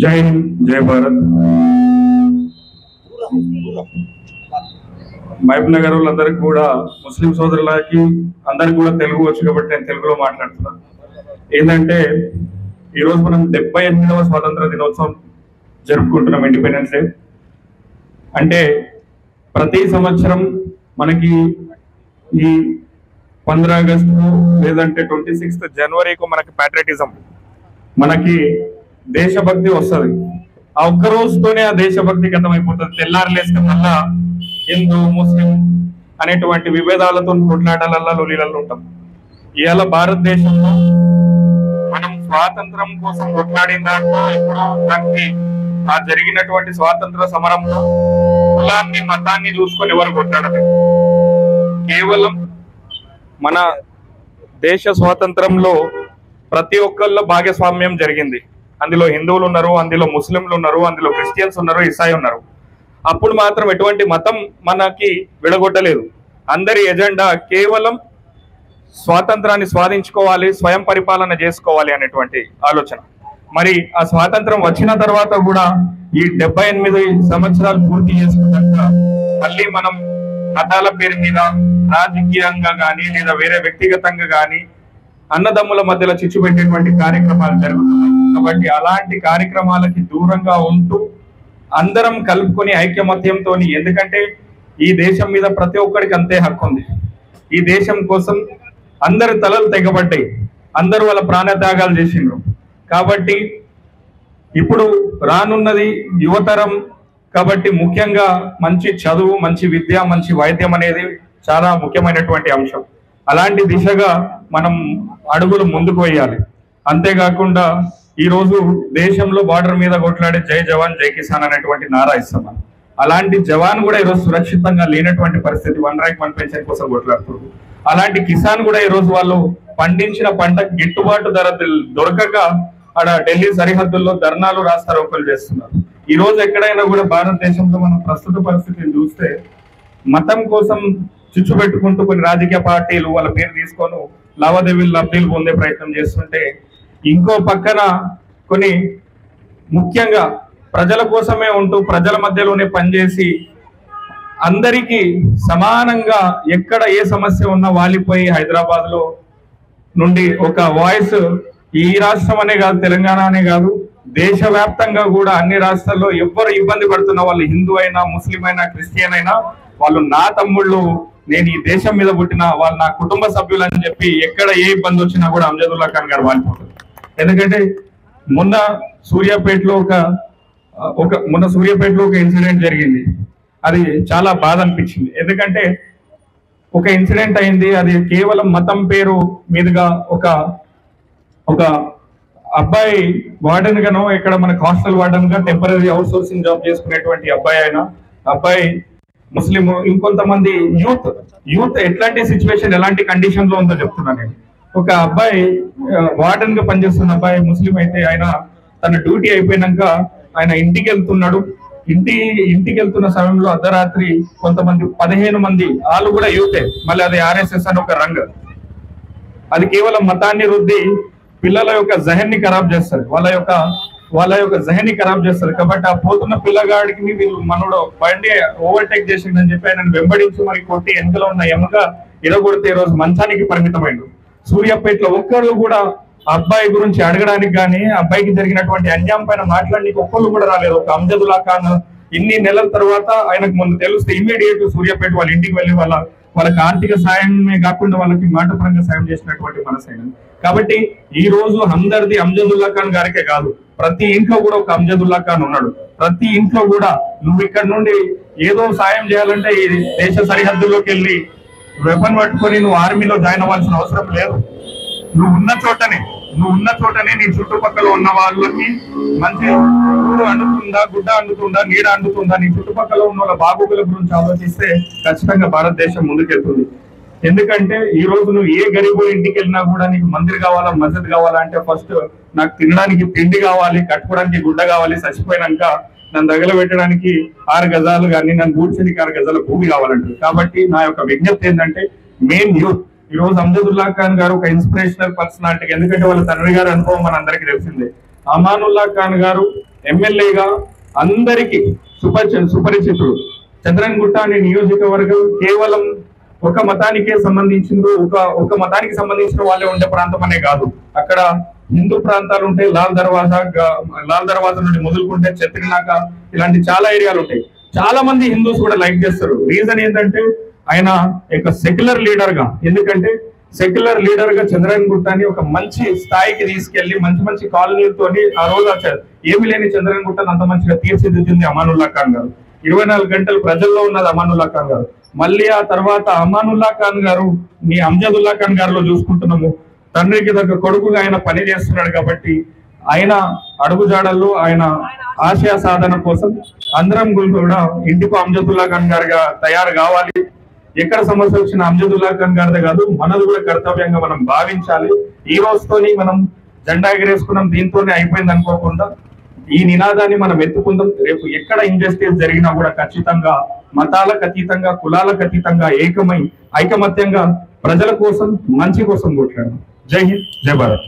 జై హింద్, జై భారత్. మహబూబ్ నగర్ వాళ్ళందరికీ కూడా, ముస్లిం సోదరులకి అందరికి కూడా తెలుగు వచ్చు కాబట్టి నేను తెలుగులో మాట్లాడుతున్నా. ఏంటంటే ఈరోజు మనం 78వ స్వాతంత్ర దినోత్సవం జరుపుకుంటున్నాం, ఇండిపెండెన్స్ డే. అంటే ప్రతి సంవత్సరం మనకి ఈ 15 ఆగస్టు లేదంటే 26 జనవరికి మనకి ప్యాట్రియాటిజం, మనకి దేశభక్తి వస్తుంది. ఆ ఒక్క రోజుతోనే ఆ దేశభక్తి గతం అయిపోతుంది. తెల్లారులేస్తే మళ్ళా హిందూ ముస్లిం అనేటువంటి విభేదాలతో కొట్లాటలల్లో లొలీలలో ఉంటాం. ఇవాళ భారతదేశంలో మనం స్వాతంత్రం కోసం కొట్లాడిన దాంట్లో ఇప్పుడు దానికి ఆ జరిగినటువంటి స్వాతంత్ర సమరంలో కులాన్ని మతాన్ని చూసుకొని ఎవరు కొట్లాడలేదు. కేవలం మన దేశ స్వాతంత్రంలో ప్రతి ఒక్కళ్ళ భాగస్వామ్యం జరిగింది. అందులో హిందువులు ఉన్నారు, అందులో ముస్లింలు ఉన్నారు, అందులో క్రిస్టియన్స్ ఉన్నారు, ఇసాయి ఉన్నారు. అప్పుడు మాత్రం ఎటువంటి మతం మనకి విడగొట్టలేదు. అందరి ఎజెండా కేవలం స్వాతంత్రాన్ని స్వాధించుకోవాలి, స్వయం పరిపాలన చేసుకోవాలి అనేటువంటి ఆలోచన. మరి ఆ స్వాతంత్రం వచ్చిన తర్వాత కూడా ఈ 78 సంవత్సరాలు పూర్తి చేసుకున్నాక మళ్ళీ మనం మతాల పేరు మీద రాజకీయంగా కానీ లేదా వేరే వ్యక్తిగతంగా కానీ అన్నదమ్ముల మధ్యలో చిచ్చు పెట్టేటువంటి కార్యక్రమాలు జరుగుతున్నాయి. కాబట్టి అలాంటి కార్యక్రమాలకి దూరంగా ఉంటూ అందరం కలుపుకొని ఐక్యమత్యంతో, ఎందుకంటే ఈ దేశం మీద ప్రతి ఒక్కరికి అంతే హక్కు ఉంది. ఈ దేశం కోసం అందరి తలలు తెగబడ్డాయి, అందరూ వాళ్ళ ప్రాణత్యాగాలు చేసిండ్రు. కాబట్టి ఇప్పుడు రానున్నది యువతరం. కాబట్టి ముఖ్యంగా మంచి చదువు, మంచి విద్య, మంచి వైద్యం అనేది చాలా ముఖ్యమైనటువంటి అంశం. అలాంటి దిశగా మనం అడుగులు ముందుకు వేయాలి. అంతేకాకుండా ఈరోజు దేశంలో బార్డర్ మీద కొట్లాడే జై జవాన్ జై కిసాన్ అనేటువంటి నారా ఇస్తాం. అలాంటి జవాన్ కూడా ఈరోజు సురక్షితంగా లేనటువంటి పరిస్థితి. 1 ర్యాంక్ 1 పెన్షన్ కోసం కొట్లాడుతున్నారు. అలాంటి కిసాన్ కూడా ఈరోజు వాళ్ళు పండించిన పంటకు గిట్టుబాటు ధర దొరకక అక్కడ ఢిల్లీ సరిహద్దుల్లో ధర్నాలు, రాస్తారోకోలు చేస్తున్నారు. ఈ రోజు ఎక్కడైనా కూడా భారతదేశంలో మనం ప్రస్తుత పరిస్థితిని చూస్తే మతం కోసం చిచ్చు పెట్టుకుంటూ కొన్ని రాజకీయ పార్టీలు వాళ్ళ పేరు తీసుకొని లావాదేవీలు లబ్ధీలు పొందే ప్రయత్నం చేస్తుంటే, ఇంకో పక్కన కొన్ని ముఖ్యంగా ప్రజల కోసమే ఉంటూ ప్రజల మధ్యలోనే పనిచేసి అందరికీ సమానంగా ఎక్కడ ఏ సమస్య ఉన్నా వాలిపోయి హైదరాబాద్ లో నుండి ఒక వాయిస్, ఈ రాష్ట్రం అనే కాదు, తెలంగాణ అనే కాదు, దేశవ్యాప్తంగా కూడా అన్ని రాష్ట్రాల్లో ఎవరు ఇబ్బంది పడుతున్నా, వాళ్ళు హిందూ అయినా, ముస్లిం అయినా, క్రిస్టియన్ అయినా, వాళ్ళు నా తమ్ముళ్ళు, నేను ఈ దేశం మీద పుట్టిన వాళ్ళు నా కుటుంబ సభ్యులు అని చెప్పి ఎక్కడ ఏ ఇబ్బంది వచ్చినా కూడా అమ్జదుల్లా ఖాన్ గారు వాలిపోతారు. ఎందుకంటే మొన్న సూర్యాపేటలో ఒక ఇన్సిడెంట్ జరిగింది. అది చాలా బాధ అనిపించింది. ఎందుకంటే ఒక ఇన్సిడెంట్ అయింది, అది కేవలం మతం పేరు మీదుగా ఒక అబ్బాయి వార్డెన్ గానో ఇక్కడ మనకు హాస్టల్ వార్డెన్ గా టెంపరీ అవుట్ సోర్సింగ్ జాబ్ చేసుకునేటువంటి అబ్బాయి ముస్లిం, ఇంకొంతమంది యూత్ ఎట్లాంటి సిచ్యువేషన్, ఎలాంటి కండిషన్ లో ఉందో చెప్తున్నా నేను. ఒక అబ్బాయి వార్డెన్ గా పనిచేస్తున్న అబ్బాయి ముస్లిం అయితే, ఆయన తన డ్యూటీ అయిపోయినాక ఆయన ఇంటికి వెళ్తున్నాడు. ఇంటికి వెళ్తున్న సమయంలో అర్ధరాత్రి కొంతమంది 15 మంది, వాళ్ళు కూడా యూతే, మళ్ళీ అది RSS అని ఒక రంగు, అది కేవలం మతాన్ని రుద్ది పిల్లల యొక్క జహన్ని ఖరాబ్ చేస్తారు, వాళ్ళ యొక్క జహన్ని ఖరాబ్ చేస్తారు. కాబట్టి ఆ పోతున్న పిల్లగాడికి వీళ్ళు మనోడు బండి ఓవర్టేక్ చేసిందని చెప్పి ఆయన వెంబడించి మరి కొట్టి వెనుకలో ఉన్న ఎముక ఇరగొడితే ఈ రోజు మంచానికి పరిమితమైండు. సూర్యాపేటలో ఒక్కళ్ళు కూడా అబ్బాయి గురించి అడగడానికి కానీ, అబ్బాయికి జరిగినటువంటి అన్యాయం పైన మాట్లాడడానికి ఒక్కళ్ళు కూడా రాలేదు. ఒక అమ్జదుల్లా ఖాన్ ఇన్ని నెలల తర్వాత ఆయనకు ముందు తెలిస్తే ఇమీడియట్ సూర్యాపేట వాళ్ళ ఇంటికి వెళ్ళి వాళ్ళకి ఆర్థిక సాయమే కాకుండా వాళ్ళకి మాటపరంగా సాయం చేసినటువంటి మనసైన. కాబట్టి ఈ రోజు అందరిది అమ్జదుల్లా ఖాన్ గారికే కాదు, ప్రతి ఇంట్లో కూడా ఒక అమ్జదుల్లా ఖాన్ ఉన్నాడు. ప్రతి ఇంట్లో కూడా నువ్వు ఇక్కడ నుండి ఏదో సాయం చేయాలంటే ఈ దేశ సరిహద్దుల్లోకి వెళ్ళి వెపన్ పట్టుకొని నువ్వు ఆర్మీలో జాయిన్ అవ్వాల్సిన అవసరం లేదు. నువ్వు ఉన్న చోటనే నీ చుట్టుపక్కల ఉన్న వాళ్ళకి మంచి ఊరు అండుతుందా, గుడ్డ అండుతుందా, నీడ అండుతుందా, నీ చుట్టుపక్కల ఉన్న వాళ్ళ బాగోగుల గురించి ఆలోచిస్తే ఖచ్చితంగా భారతదేశం ముందుకెళ్తుంది. ఎందుకంటే ఈ రోజు నువ్వు ఏ గరీబు ఇంటికి వెళ్ళినా కూడా నీకు మందిర్ కావాలా, మస్జిద్ కావాలా అంటే ఫస్ట్ నాకు తినడానికి తిండి కావాలి, కట్టుకోవడానికి గుడ్డ కావాలి, చచ్చిపోయినాక నన్ను తగలబెట్టడానికి 6 గజాలు కానీ నన్ను కూర్చొని 6 గజాల భూమి కావాలంటారు. కాబట్టి నా యొక్క విజ్ఞప్తి ఏంటంటే మెయిన్ యూత్, ఈ రోజు అమ్జదుల్లా ఖాన్ గారు ఒక ఇన్స్పిరేషనల్ పర్సనాలిటీ. ఎందుకంటే వాళ్ళ తండ్రి గారి అనుభవం మన అందరికీ తెలిసిందే. అమానుల్లా ఖాన్ గారు ఎమ్మెల్యేగా అందరికీ సుపరిచితుడు. చంద్రన్గుట్ట అనే నియోజకవర్గం కేవలం ఒక మతానికే సంబంధించింది, ఒక మతానికి సంబంధించిన వాళ్ళే ఉండే ప్రాంతం అనే కాదు. అక్కడ హిందూ ప్రాంతాలు ఉంటాయి, లాల్ దర్వాజా నుండి మొదలుకుంటే చత్రినాక ఇలాంటి చాలా ఏరియాలు ఉంటాయి. చాలా మంది హిందూస్ కూడా లైక్ చేస్తారు. రీజన్ ఏంటంటే ఆయన ఒక సెక్యులర్ లీడర్ గా, ఎందుకంటే సెక్యులర్ లీడర్ గా చంద్రన్గుట్టని ఒక మంచి స్థాయికి తీసుకెళ్లి మంచి మంచి కాలనీలతోని ఆ రోజు ఏమి లేని చంద్రన్గుట్టని అంత మంచిగా తీర్చిదిద్దింది అమానుల్లా ఖాన్ గారు. 24 గంటలు ప్రజల్లో ఉన్నది అమానుల్లా ఖాన్ గారు. మళ్ళీ ఆ తర్వాత అమానుల్లా ఖాన్ గారు మీ అమ్జదుల్లా ఖాన్ గారిలో చూసుకుంటున్నాము. తండ్రికి దగ్గర కొడుకుగా ఆయన పని చేస్తున్నాడు కాబట్టి ఆయన అడుగుజాడల్లో ఆయన ఆశయ సాధన కోసం అందరం కూడా ఇంటికి అమ్జదుల్లా ఖాన్ గారిగా తయారు కావాలి. ఎక్కడ సమస్య వచ్చిన అమ్జదుల్లా ఖాన్ గారిదే కాదు, మనది కూడా కర్తవ్యంగా మనం భావించాలి. ఈ రోజుతోని మనం జెండా ఎగరేసుకున్నాం, దీంతోనే అయిపోయింది అనుకోకుండా ఈ నినాదాన్ని మనం ఎత్తుకుందాం. రేపు ఎక్కడ ఇంజస్టిస్ జరిగినా కూడా ఖచ్చితంగా మతాలకు అతీతంగా, కులాలకు అతీతంగా ఐకమత్యంగా ప్రజల కోసం, మంచి కోసం కొట్లాడదాం. జై హింద్, జై భారత్.